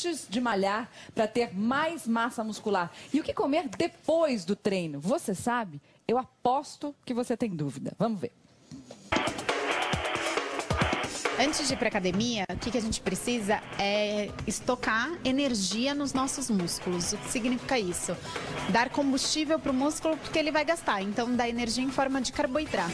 antes de malhar para ter mais massa muscular? E o que comer depois do treino? Você sabe? Eu aposto que você tem dúvida. Vamos ver. Antes de ir para academia, o que a gente precisa é estocar energia nos nossos músculos. O que significa isso? Dar combustível para o músculo porque ele vai gastar. Então, dá energia em forma de carboidrato.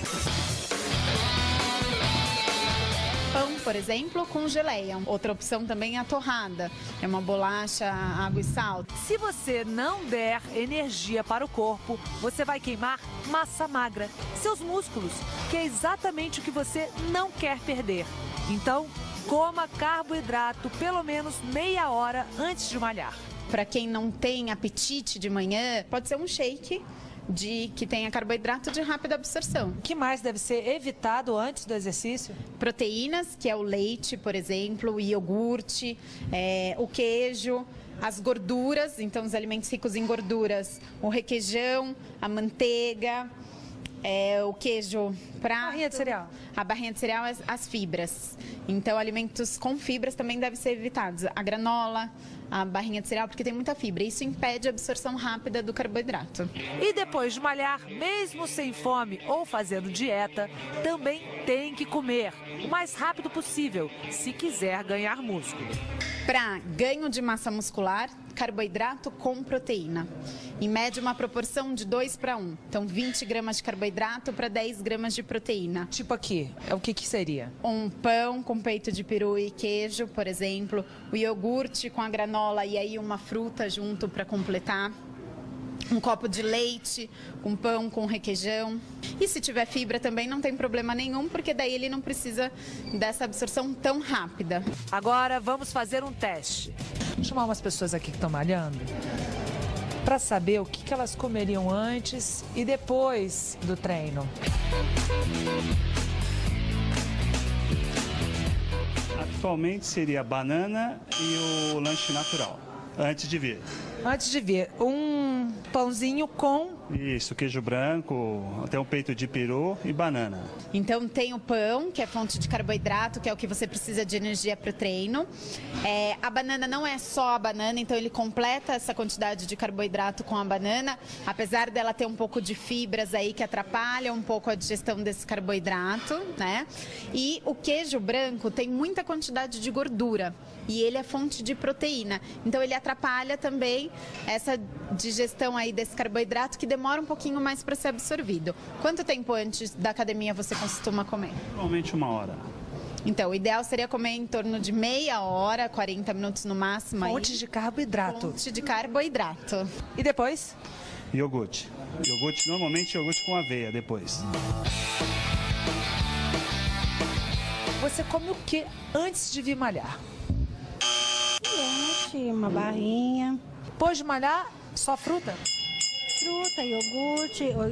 Pão, por exemplo, com geleia. Outra opção também é a torrada. É uma bolacha, água e sal. Se você não der energia para o corpo, você vai queimar massa magra, seus músculos, que é exatamente o que você não quer perder. Então, coma carboidrato pelo menos meia hora antes de malhar. Para quem não tem apetite de manhã, pode ser um shake que tenha carboidrato de rápida absorção. O que mais deve ser evitado antes do exercício? Proteínas, que é o leite, por exemplo, o iogurte, o queijo, as gorduras, então os alimentos ricos em gorduras, o requeijão, a manteiga, o queijo prato. A barrinha de cereal. A barrinha de cereal, as fibras. Então, alimentos com fibras também devem ser evitados. A granola, a barrinha de cereal, porque tem muita fibra. Isso impede a absorção rápida do carboidrato. E depois de malhar, mesmo sem fome ou fazendo dieta, também tem que comer o mais rápido possível, se quiser ganhar músculo. Para ganho de massa muscular, carboidrato com proteína. Em média, uma proporção de 2 para 1. Então, 20 gramas de carboidrato para 10 gramas de proteína. Tipo aqui, o que seria? Um pão com peito de peru e queijo, por exemplo. O iogurte com a granola e aí uma fruta junto para completar. Um copo de leite com pão com requeijão. E se tiver fibra também não tem problema nenhum, porque daí ele não precisa dessa absorção tão rápida. Agora vamos fazer um teste. Vou chamar umas pessoas aqui que estão malhando para saber o que elas comeriam antes e depois do treino. Atualmente seria a banana e o lanche natural, antes de vir. Antes de vir, um pãozinho com... Isso, queijo branco, até um peito de peru e banana. Então tem o pão, que é fonte de carboidrato, que é o que você precisa de energia para o treino. A banana não é só a banana, então ele completa essa quantidade de carboidrato com a banana, apesar dela ter um pouco de fibras aí que atrapalham um pouco a digestão desse carboidrato, né? E o queijo branco tem muita quantidade de gordura e ele é fonte de proteína. Então ele atrapalha também essa digestão aí desse carboidrato que demora um pouquinho mais para ser absorvido. Quanto tempo antes da academia você costuma comer? Normalmente 1 hora. Então, o ideal seria comer em torno de meia hora, 40 minutos no máximo. Fonte de carboidrato. Fonte de carboidrato. E depois? Iogurte. Normalmente iogurte com aveia depois. Você come o que antes de vir malhar? Lanche, uma barrinha. Depois de malhar, só fruta? Fruta,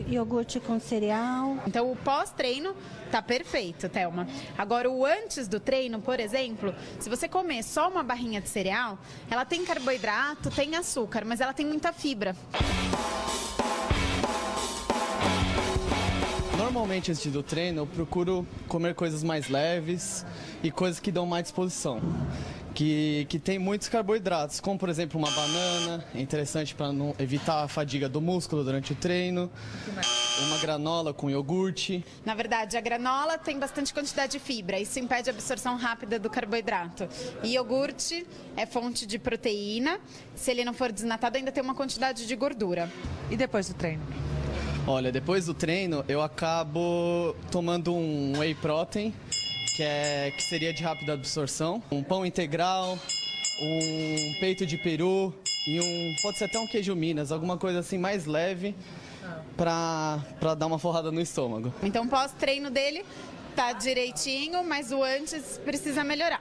iogurte com cereal. Então, o pós-treino tá perfeito, Thelma. Agora, o antes do treino, por exemplo, se você comer só uma barrinha de cereal, ela tem carboidrato, tem açúcar, mas ela tem muita fibra. Normalmente, antes do treino, eu procuro comer coisas mais leves e coisas que dão mais disposição. Que tem muitos carboidratos, como por exemplo uma banana, é interessante para não evitar a fadiga do músculo durante o treino. Uma granola com iogurte. Na verdade, a granola tem bastante quantidade de fibra, isso impede a absorção rápida do carboidrato. E iogurte é fonte de proteína, se ele não for desnatado ainda tem uma quantidade de gordura. E depois do treino? Olha, depois do treino eu acabo tomando um whey protein, que seria de rápida absorção, um pão integral, um peito de peru e pode ser até um queijo Minas, alguma coisa assim mais leve para dar uma forrada no estômago. Então, pós-treino dele tá direitinho, mas o antes precisa melhorar.